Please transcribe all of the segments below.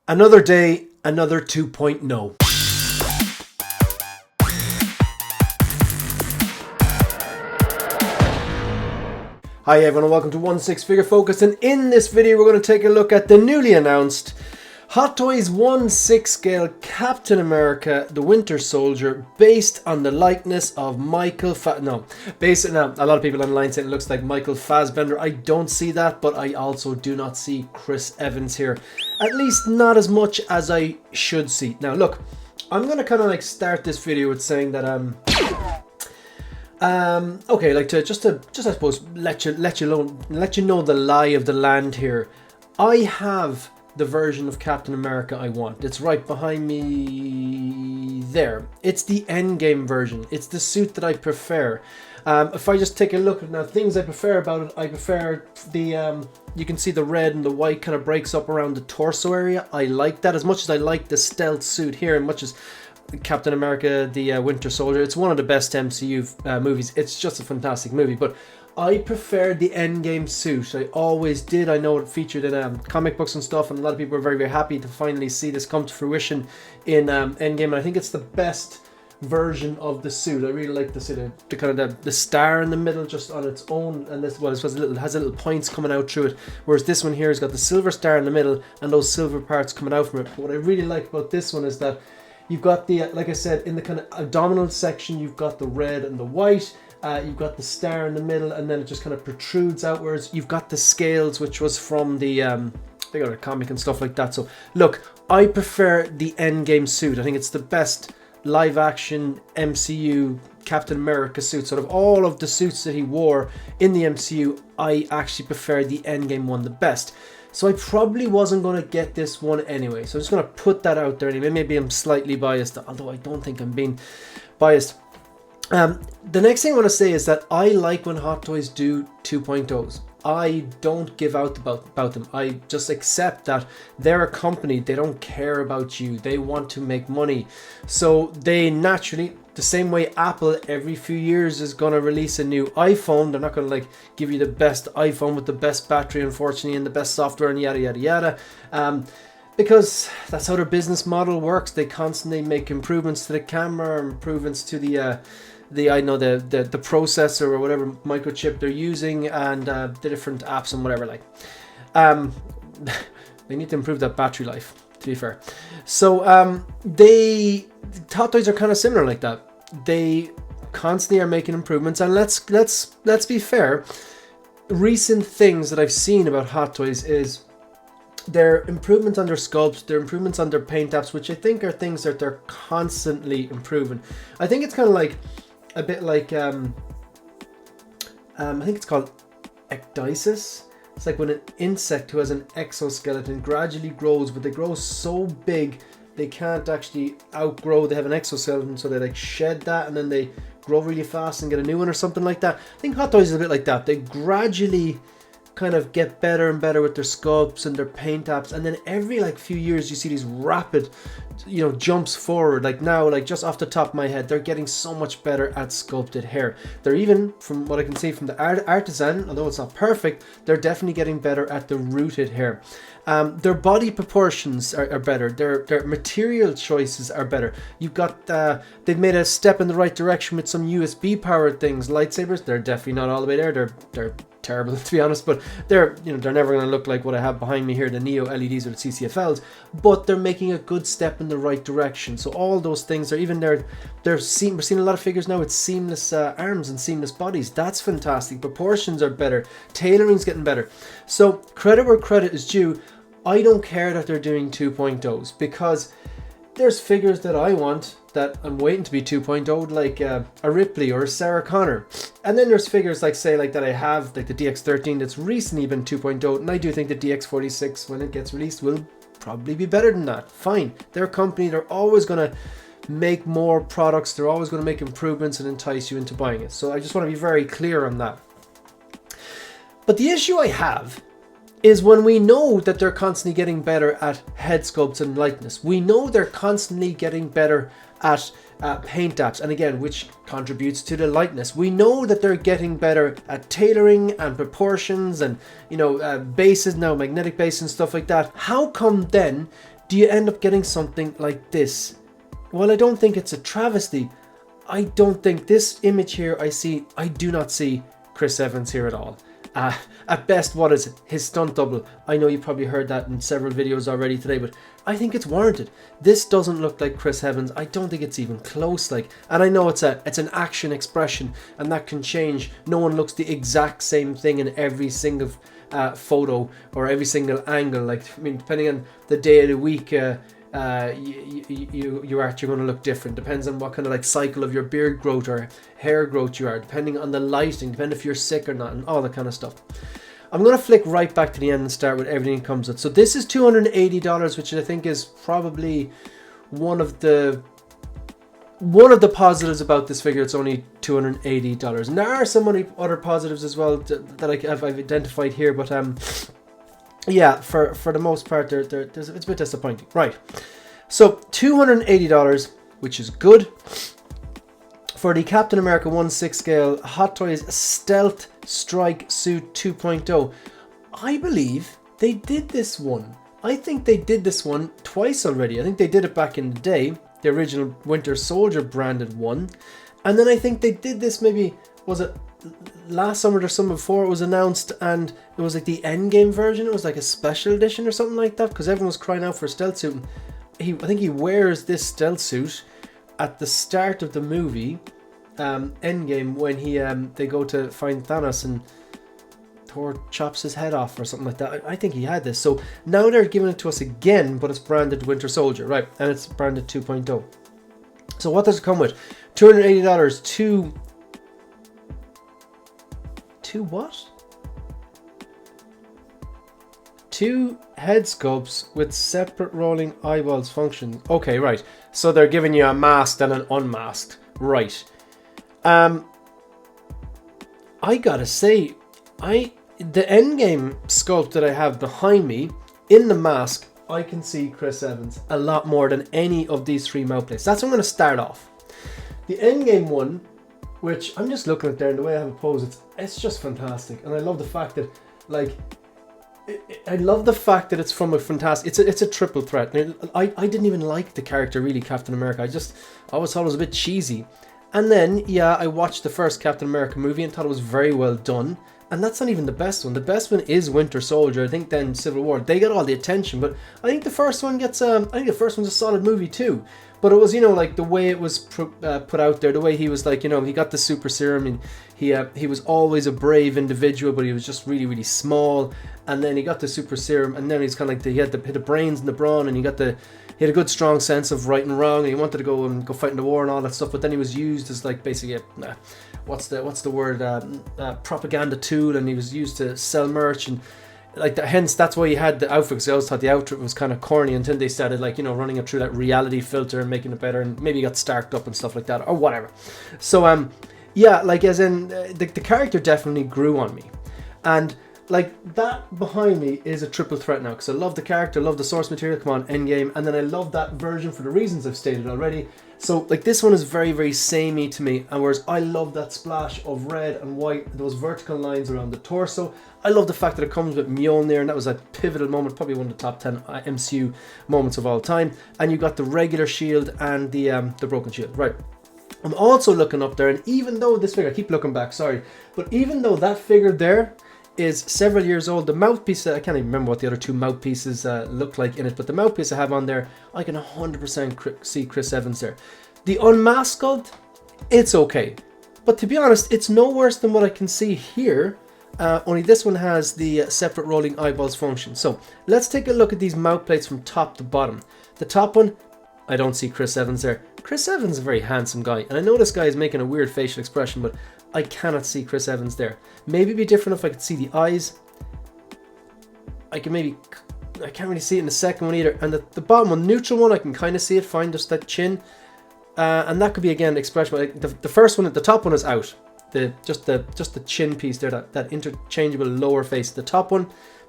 Another day, another 2.0. Hi everyone and welcome to One Six Figure Focus, and in this video we're going to take a look at the newly announced HotToys 1/6 scale Captain America the Winter Soldier based on the likeness of a lot of people online saying it looks like Michael Fassbender. I don't see that, but I also do not see Chris Evans here, at least not as much as I should see. Now look, I'm going to kind of like start this video with saying that okay, like to just I suppose let you know the lie of the land here. I have the version of Captain America I want. It's right behind me there. It's the endgame version. It's the suit that I prefer. If I just take a look at now things I prefer about it, I prefer the you can see the red and the white kind of breaks up around the torso area. I like that as much as I like the stealth suit here, and much as Captain America the Winter Soldier. It's one of the best MCU movies. It's just a fantastic movie, but I prefer the Endgame suit. I always did. I know it featured in comic books and stuff, and a lot of people are very, very happy to finally see this come to fruition in Endgame, and I think it's the best version of the suit. I really like the kind of the star in the middle just on its own, and this has little points coming out through it, whereas this one here has got the silver star in the middle and those silver parts coming out from it. But what I really like about this one is that you've got the, like I said, in the kind of abdominal section, you've got the red and the white. You've got the star in the middle, and then it just kind of protrudes outwards. You've got the scales, which was from the they got a comic and stuff like that. So look, I prefer the Endgame suit. I think it's the best live action MCU Captain America suit. Sort of all of the suits that he wore in the MCU, I actually prefer the Endgame one the best. So I probably wasn't going to get this one anyway. So I'm just going to put that out there anyway. Maybe I'm slightly biased, although I don't think I'm being biased. The next thing I want to say is that I like when HotToys do 2.0s. I don't give out about them. I just accept that they're a company. They don't care about you. They want to make money. So they naturally, the same way Apple every few years is going to release a new iPhone. They're not going to like give you the best iPhone with the best battery, unfortunately, and the best software and yada, yada, yada. Because that's how their business model works. They constantly make improvements to the camera, improvements to the processor or whatever microchip they're using, and the different apps and whatever. Like, they need to improve that battery life, to be fair. So HotToys are kind of similar like that. They constantly are making improvements, and let's be fair. Recent things that I've seen about HotToys is their improvements on their sculpts, their improvements on their paint apps, which I think are things that they're constantly improving. I think it's kind of like a bit like I think it's called ecdysis. It's like when an insect who has an exoskeleton gradually grows, but they grow so big they can't actually outgrow. They have an exoskeleton, so they like shed that and then they grow really fast and get a new one or something like that. I think HotToys is a bit like that. They gradually kind of get better and better with their sculpts and their paint apps, and then every like few years you see these rapid jumps forward. Like now, like just off the top of my head, they're getting so much better at sculpted hair. They're even, from what I can see from the artisan, although it's not perfect, they're definitely getting better at the rooted hair. Their body proportions are better. Their material choices are better. You've got they've made a step in the right direction with some USB powered things. Lightsabers, they're definitely not all the way there. They're terrible, to be honest, but they're never going to look like what I have behind me here, the Neo LEDs or the CCFLs, but they're making a good step in the right direction. So all those things are even there. We're seeing a lot of figures now with seamless arms and seamless bodies. That's fantastic. Proportions are better. Tailoring's getting better. So credit where credit is due. I don't care that they're doing 2.0s, because there's figures that I want that I'm waiting to be 2.0, like a Ripley or a Sarah Connor. And then there's figures like, say, like that I have, like the DX13 that's recently been 2.0, and I do think the DX46, when it gets released, will probably be better than that. Fine. They're a company. They're always going to make more products. They're always going to make improvements and entice you into buying it. So I just want to be very clear on that. But the issue I have is when we know that they're constantly getting better at head sculpts and likeness. We know they're constantly getting better at paint apps, and again, which contributes to the likeness. We know that they're getting better at tailoring and proportions and bases now, magnetic base and stuff like that. How come then do you end up getting something like this? Well, I don't think it's a travesty. I don't think this image here I do not see Chris Evans here at all. At best, what is it? His stunt double. I know you probably heard that in several videos already today, but I think it's warranted. This doesn't look like Chris Evans. I don't think it's even close. And I know it's an action expression, and that can change. No one looks the exact same thing in every single photo or every single angle. Depending on the day of the week, you're actually going to look different. Depends on what kind of cycle of your beard growth or hair growth you are, depending on the lighting, depending if you're sick or not, and all that kind of stuff. I'm going to flick right back to the end and start with everything that comes with. So this is $280, which I think is probably one of the positives about this figure. It's only $280, and there are some other positives as well that I've identified here, but yeah, for the most part, it's a bit disappointing. Right, so $280, which is good, for the Captain America 1/6 scale HotToys S.T.R.I.K.E Suit 2.0. I believe they did this one. I think they did this one twice already. I think they did it back in the day, the original Winter Soldier branded one, and then I think they did this maybe, was it last summer or summer before it was announced, and it was like the Endgame version. It was like a special edition or something like that, because everyone was crying out for a stealth suit. And I think he wears this stealth suit at the start of the movie Endgame, when they go to find Thanos and Thor chops his head off or something like that. I think he had this. So now they're giving it to us again, but it's branded Winter Soldier, right? And it's branded 2.0. So what does it come with? $280. Two what? 2 head sculpts with separate rolling eyeballs function. Okay, right. So they're giving you a masked and an unmasked. Right. I gotta say, the Endgame sculpt that I have behind me, in the mask, I can see Chris Evans a lot more than any of these 3 mouth plates. That's where I'm going to start off. The Endgame one, which I'm just looking at there, and the way I have it posed, it's just fantastic. And I love the fact that, it's from a fantastic, it's a triple threat. I didn't even like the character really, Captain America. I always thought it was a bit cheesy. And then, yeah, I watched the first Captain America movie and thought it was very well done. And that's not even the best one. The best one is Winter Soldier. I think then Civil War, they get all the attention. But I think the first one gets, I think the first one's a solid movie too. But it was, the way it was put out there, the way he was he got the super serum, and he was always a brave individual, but he was just really, really small. And then he got the super serum, and then he's kind of he had the brains and the brawn, and he had a good strong sense of right and wrong, and he wanted to go fight in the war and all that stuff. But then he was used as basically what's the word, propaganda tool, and he was used to sell merch, and hence that's why he had the outfit, because I always thought the outfit was kind of corny until they started running it through that reality filter and making it better, and maybe got starked up and stuff like that or whatever. So yeah, as in the character definitely grew on me, and that behind me is a triple threat now, because I love the character, love the source material, come on, Endgame, and then I love that version for the reasons I've stated already. So this one is very, very samey to me, and whereas I love that splash of red and white, those vertical lines around the torso. I love the fact that it comes with Mjolnir, and that was a pivotal moment, probably one of the top 10 MCU moments of all time. And you got the regular shield and the broken shield, right? I'm also looking up there, and even though this figure, I keep looking back, sorry, but even though that figure there is several years old, the mouthpiece, I can't even remember what the other 2 mouthpieces look like in it, but the mouthpiece I have on there, I can 100% see Chris Evans there. The unmasked sculpt, it's okay, but to be honest, it's no worse than what I can see here, only this one has the separate rolling eyeballs function. So let's take a look at these mouth plates from top to bottom. The top one, I don't see Chris Evans there. Chris Evans is a very handsome guy, and I know this guy is making a weird facial expression, but I cannot see Chris Evans there. Maybe it'd be different if I could see the eyes. I can't really see it in the second one either. And the bottom one, neutral one, I can kind of see it fine, just that chin. And that could be again expression. The first one, the top one is out. Just the chin piece there, that interchangeable lower face. The top one,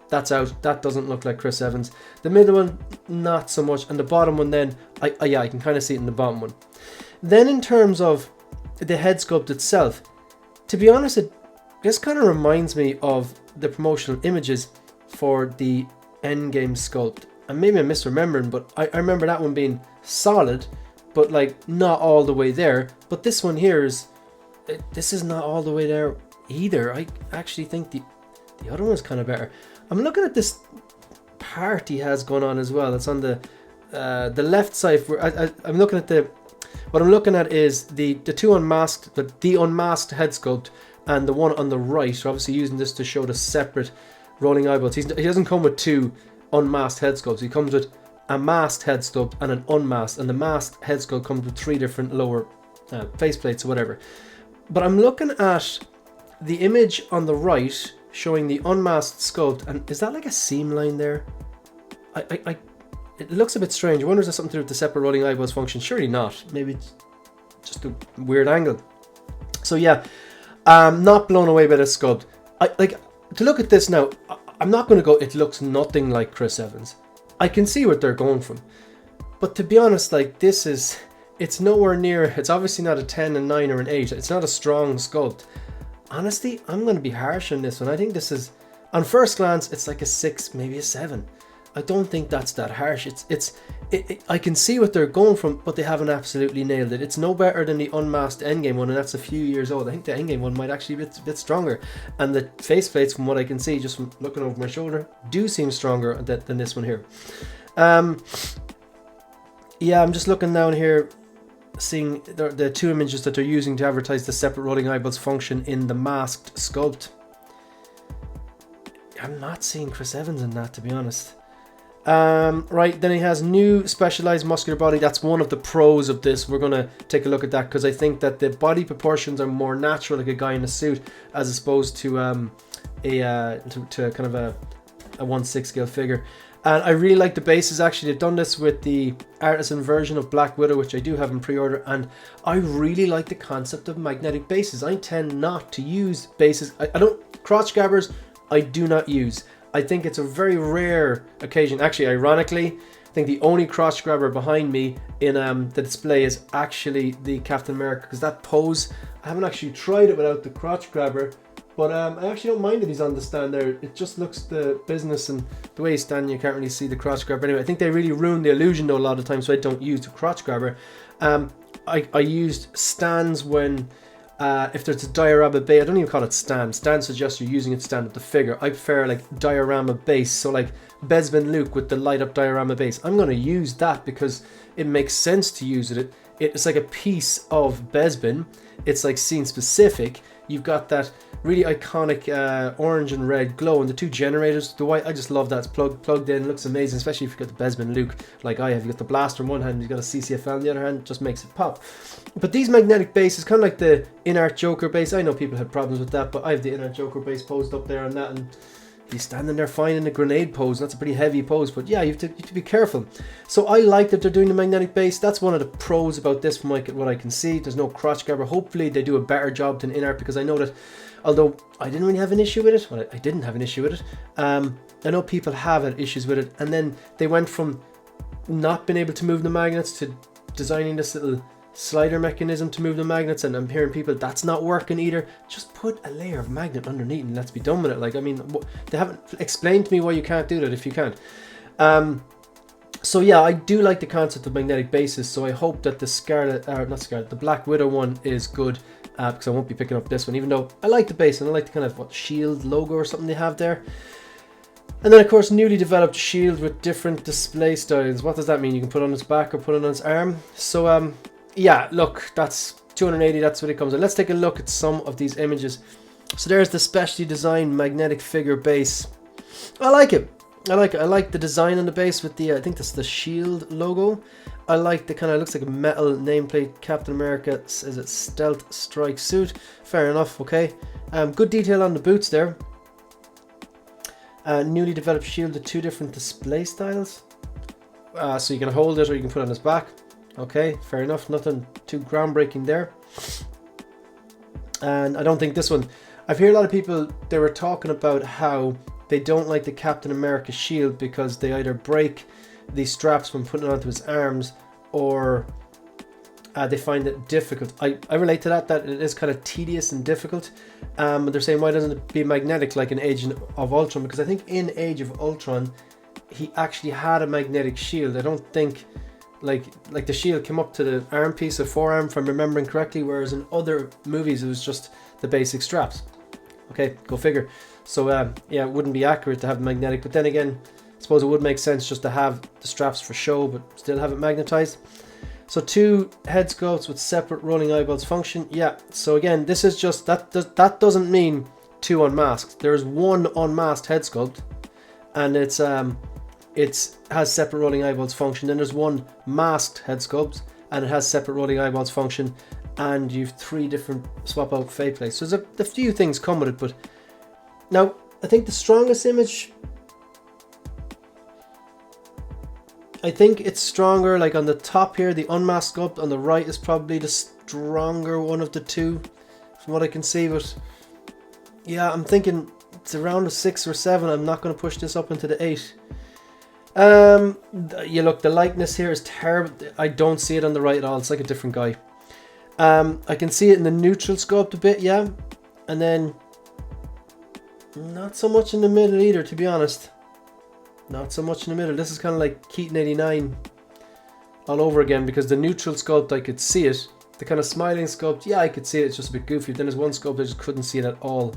that's out. That doesn't look like Chris Evans. The middle one, not so much. And the bottom one then, I can kind of see it in the bottom one. Then in terms of the head sculpt itself, to be honest, it just kind of reminds me of the promotional images for the Endgame sculpt. and maybe I'm misremembering, but I remember that one being solid, but like not all the way there. But this one here this is not all the way there either. I actually think the other one's kind of better. I'm looking at this part he has going on as well. It's on the left side. Where I'm looking at what I'm looking at is the two unmasked, the unmasked head sculpt, and the one on the right. So obviously using this to show the separate rolling eyeballs. He doesn't come with two unmasked head sculpts. He comes with a masked head sculpt and an unmasked, and the masked head sculpt comes with 3 different lower face plates or whatever. But I'm looking at the image on the right showing the unmasked sculpt, and is that like a seam line there? It looks a bit strange. I wonder if there's something to do with the separate rolling eyeballs function. Surely not. Maybe it's just a weird angle. So yeah, not blown away by this sculpt. To look at this now, I'm not going to go, it looks nothing like Chris Evans. I can see what they're going from. But to be honest, like it's nowhere near, it's obviously not a 10, a 9 or an 8. It's not a strong sculpt. Honestly, I'm going to be harsh on this one. I think this is, on first glance, it's like a 6, maybe a 7. I don't think that's that harsh. I can see what they're going from, but they haven't absolutely nailed it. It's no better than the unmasked Endgame one, and that's a few years old. I think the Endgame one might actually be a bit stronger. And the faceplates, from what I can see, just from looking over my shoulder, do seem stronger than this one here. Yeah, I'm just looking down here, seeing the 2 images that they're using to advertise the separate rolling eyeballs function in the masked sculpt. I'm not seeing Chris Evans in that, to be honest. Right, then he has new specialized muscular body. That's one of the pros of this. We're going to take a look at that, because I think that the body proportions are more natural, like a guy in a suit, as opposed to to kind of a 1/6 scale figure. And I really like the bases. Actually, they've done this with the artisan version of Black Widow, which I do have in pre-order, and I really like the concept of magnetic bases. I tend not to use bases. I don't, crotch grabbers I do not use. I think it's a very rare occasion. Actually, ironically, I think the only crotch grabber behind me in the display is actually the Captain America, because that pose, I haven't actually tried it without the crotch grabber, but I actually don't mind that he's on the stand there. It just looks the business, and the way he's standing, you can't really see the crotch grabber. Anyway, I think they really ruin the illusion though a lot of times, so I don't use the crotch grabber. I used stands when if there's a diorama base. I don't even call it stand. Stand suggests you're using it to stand up the figure. I prefer like diorama base. So like Bespin Luke with the light up diorama base. I'm going to use that because it makes sense to use it. It's like a piece of Bespin. It's like scene specific. You've got that really iconic orange and red glow, and the 2 generators, the white, I just love that. It's plugged in, looks amazing, especially if you've got the Bespin Luke like I have. You've got the blaster in one hand, you've got a CCFL on the other hand, it just makes it pop. But these magnetic bases, kind of like the In-Art Joker base, I know people had problems with that, but I have the In-Art Joker base posed up there on that, and he's standing there fine in a grenade pose. That's a pretty heavy pose, but yeah, you have to be careful. So I like that they're doing the magnetic base. That's one of the pros about this from what I can see. There's no crotch grabber. Hopefully they do a better job than In-Art, because I know that although I didn't really have an issue with it, well, I didn't have an issue with it. I know people have had issues with it, and then they went from not being able to move the magnets to designing this little slider mechanism to move the magnets, and I'm hearing people that's not working either. Just put a layer of magnet underneath and let's be done with it. Like, I mean, they haven't explained to me why you can't do that if you can't. So yeah, I do like the concept of magnetic bases, so I hope that the Black Widow one is good, because I won't be picking up this one, even though I like the base and I like the kind of shield logo or something they have there. And then of course, newly developed shield with different display styles. What does that mean? You can put it on its back or put it on its arm. So yeah, look, that's 280, that's what it comes in. Let's take a look at some of these images. So there's the specially designed magnetic figure base. I like it. I like the design on the base with the, I think that's the shield logo. I like the kind of, looks like a metal nameplate. Captain America, is it Stealth Strike suit? Fair enough, okay. Good detail on the boots there. Newly developed shield with 2 different display styles. So you can hold it or you can put it on his back. Okay, fair enough. Nothing too groundbreaking there. And I don't think this one, I've heard a lot of people, they were talking about how they don't like the Captain America shield because they either break the straps when putting it onto his arms, or they find it difficult. I relate to that it is kind of tedious and difficult. But they're saying, why doesn't it be magnetic like in Age of Ultron? Because I think in Age of Ultron, he actually had a magnetic shield. I don't think like the shield came up to the arm piece, the forearm, if I'm remembering correctly, whereas in other movies it was just the basic straps. Okay, go figure. So yeah, it wouldn't be accurate to have magnetic, but then again, I suppose it would make sense just to have the straps for show, but still have it magnetized. So 2 head sculpts with separate rolling eyeballs function. Yeah, so again, this is just, that doesn't mean 2 unmasked. There's 1 unmasked head sculpt, and it has separate rolling eyeballs function. Then there's 1 masked head sculpt, and it has separate rolling eyeballs function, and you've 3 different swap out faceplates. So there's a few things come with it, but now I think the strongest image, I think it's stronger, like on the top here, the unmasked sculpt on the right is probably the stronger one of the 2 from what I can see, but yeah, I'm thinking it's around a 6 or 7. I'm not going to push this up into the 8. You look, the likeness here is terrible. I don't see it on the right at all. It's like a different guy. I can see it in the neutral sculpt a bit, yeah, and then not so much in the middle either, to be honest. Not so much in the middle. This is kind of like Keaton 89 all over again, because the neutral sculpt, I could see it. The kind of smiling sculpt, yeah, I could see it. It's just a bit goofy. Then there's one sculpt I just couldn't see it at all.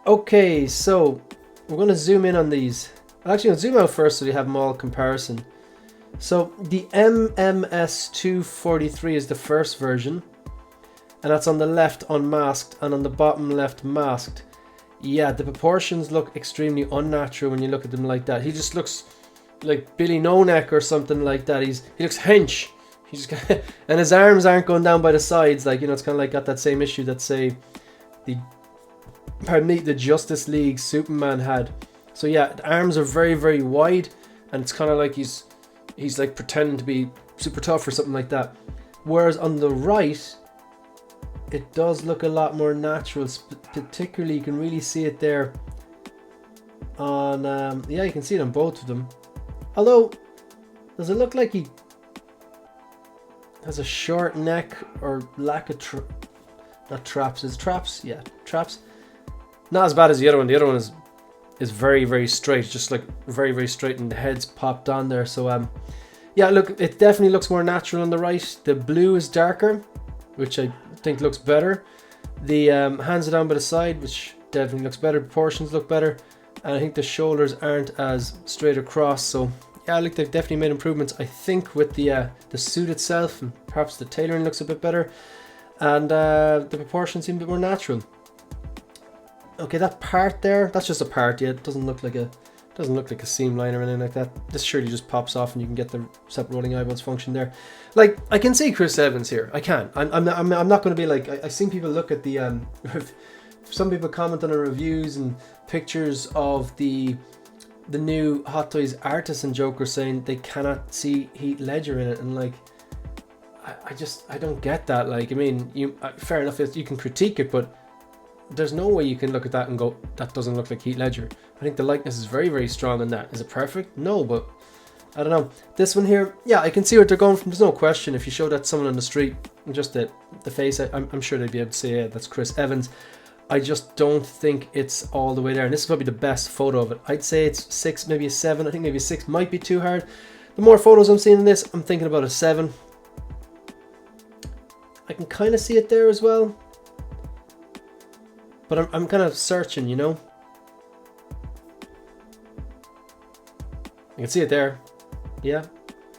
Okay, so we're going to zoom in on these. I'm actually going to zoom out first so we have them all comparison. So the MMS783 is the first version, and that's on the left unmasked and on the bottom left masked. Yeah, the proportions look extremely unnatural when you look at them like that. He just looks like Billy No Neck or something like that. He looks hench. He's just and his arms aren't going down by the sides, like, you know, it's kind of like got that same issue that, say, the Justice League Superman had. So yeah, the arms are very, very wide, and it's kind of like he's like pretending to be super tough or something like that. Whereas on the right, it does look a lot more natural. Particularly, you can really see it there on, yeah, you can see it on both of them. Although, does it look like he has a short neck or lack of not traps? Is traps? Yeah, traps. Not as bad as the other one. The other one is very, very straight, just like very, very straight, and the head's popped on there. So yeah, look, it definitely looks more natural on the right. The blue is darker, which I think looks better. The hands are down by the side, which definitely looks better. Proportions look better, and I think the shoulders aren't as straight across. So yeah, I think they've definitely made improvements. I think with the suit itself, and perhaps the tailoring looks a bit better, and the proportions seem a bit more natural. Okay, that part there, that's just a part. Yeah, it doesn't look like a seam line or anything like that. This surely just pops off, and you can get the separate rolling eyeballs function there. Like, I can see Chris Evans here. I can. I'm not going to be like, I've seen people look at the some people comment on the reviews and pictures of the new HotToys Artisan Joker, saying they cannot see Heath Ledger in it, and like, I don't get that. Like, I mean, fair enough, you can critique it, but there's no way you can look at that and go, that doesn't look like Heath Ledger. I think the likeness is very, very strong in that. Is it perfect? No, but I don't know. This one here, yeah, I can see what they're going from. There's no question. If you show that to someone on the street, just the face, I'm sure they'd be able to say, yeah, that's Chris Evans. I just don't think it's all the way there. And this is probably the best photo of it. I'd say it's 6, maybe a 7. I think maybe a 6 might be too hard. The more photos I'm seeing in this, I'm thinking about a 7. I can kind of see it there as well. But I'm kind of searching, you know. I can see it there. Yeah,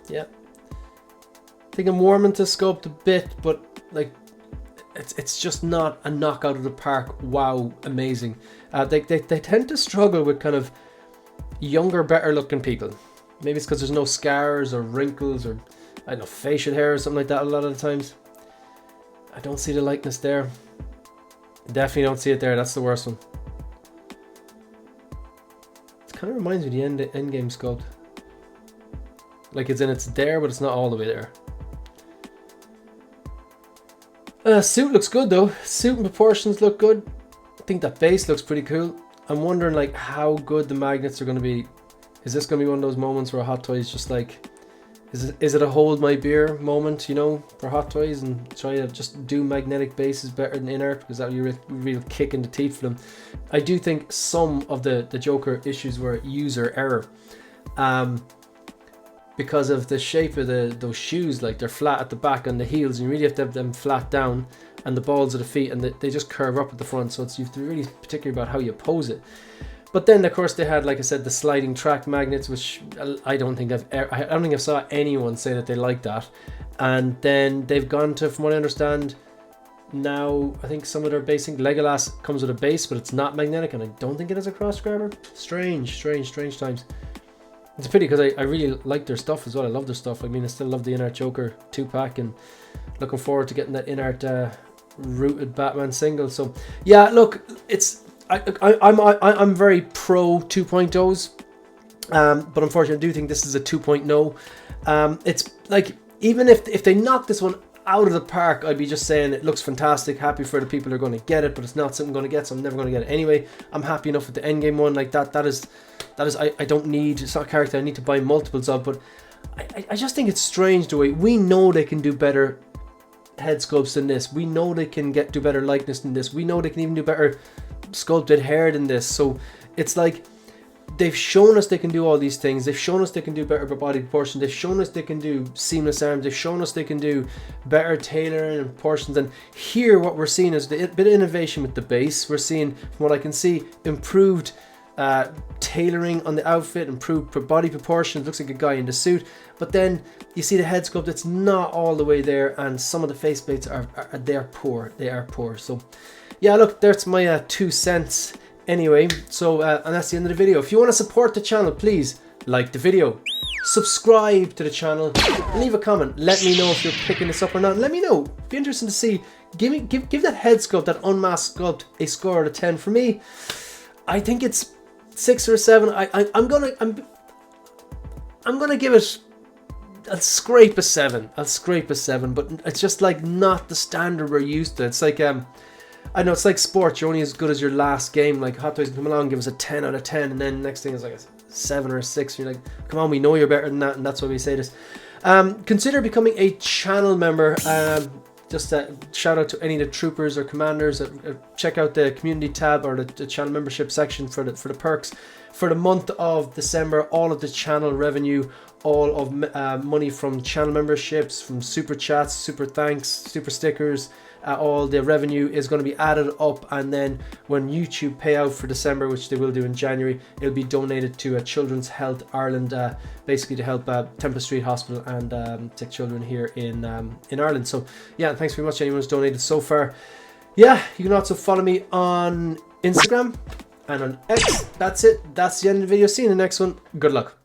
yeah. I think I'm warming to sculpt a bit, but like, it's just not a knockout of the park. Wow, amazing. They tend to struggle with kind of younger, better looking people. Maybe it's because there's no scars or wrinkles or, I don't know, facial hair or something like that a lot of the times. I don't see the likeness there. Definitely don't see it there. That's the worst one. It kind of reminds me of the Endgame sculpt. Like, it's there, but it's not all the way there. Suit looks good though. Suit and proportions look good. I think that base looks pretty cool. I'm wondering like how good the magnets are going to be. Is this going to be one of those moments where HotToys just like, is it a hold my beer moment, you know, for HotToys, and try to just do magnetic bases better than inert, because that would be a real kick in the teeth for them. I do think some of the Joker issues were user error. because of the shape of those shoes. Like, they're flat at the back on the heels, and you really have to have them flat down, and the balls of the feet, and they just curve up at the front, so you have to be really particular about how you pose it. But then, of course, they had, like I said, the sliding track magnets, which I don't think I saw anyone say that they like that. And then they've gone to, from what I understand, now I think some of their basing Legolas comes with a base, but it's not magnetic, and I don't think it has a cross grabber. Strange times. It's a pity, because I really like their stuff as well. I love their stuff. I mean, I still love the In-Art Joker 2-pack, and looking forward to getting that In-Art rooted Batman single. So yeah, look, it's I'm very pro 2.0s, but unfortunately I do think this is a 2.0. It's like, even if they knock this one out of the park, I'd be just saying it looks fantastic, happy for the people who are going to get it, but it's not something I'm going to get, so I'm never going to get it anyway. I'm happy enough with the Endgame one. Like, that is I don't need, it's not a character I need to buy multiples of, but I just think it's strange the way, we know they can do better head sculpts than this, we know they can do better likeness than this, we know they can even do better sculpted hair than this. So it's like, they've shown us they can do all these things. They've shown us they can do better body proportion. They've shown us they can do seamless arms. They've shown us they can do better tailoring and proportions. And here what we're seeing is the bit of innovation with the base. We're seeing, from what I can see, improved tailoring on the outfit, improved body proportions. Looks like a guy in the suit. But then you see the head sculpt, it's not all the way there, and some of the face plates are poor. They are poor. So yeah, look, that's my 2 cents. Anyway, so and that's the end of the video. If you want to support the channel, please like the video, subscribe to the channel, and leave a comment. Let me know if you're picking this up or not. Let me know. Be interesting to see. Give that head sculpt, that unmasked sculpt, a score out of 10. For me, I think it's 6 or 7. I'm gonna give it. I'll scrape a 7. But it's just like not the standard we're used to. It's like I know, it's like sports. You're only as good as your last game. Like, HotToys can come along and give us a 10 out of 10, and then next thing is like a 7 or a 6. You're like, come on, we know you're better than that, and that's why we say this. Consider becoming a channel member. Just a shout out to any of the troopers or commanders. Check out the community tab or the channel membership section for the perks. For the month of December, all of the channel revenue, all of money from channel memberships, from super chats, super thanks, super stickers, all the revenue is going to be added up, and then when YouTube pay out for December, which they will do in January, it'll be donated to Children's Health Ireland, basically to help Temple Street Hospital and sick children here in Ireland. So yeah, thanks very much anyone who's donated so far. Yeah, you can also follow me on Instagram and on X. That's it. That's the end of the video. See you in the next one. Good luck.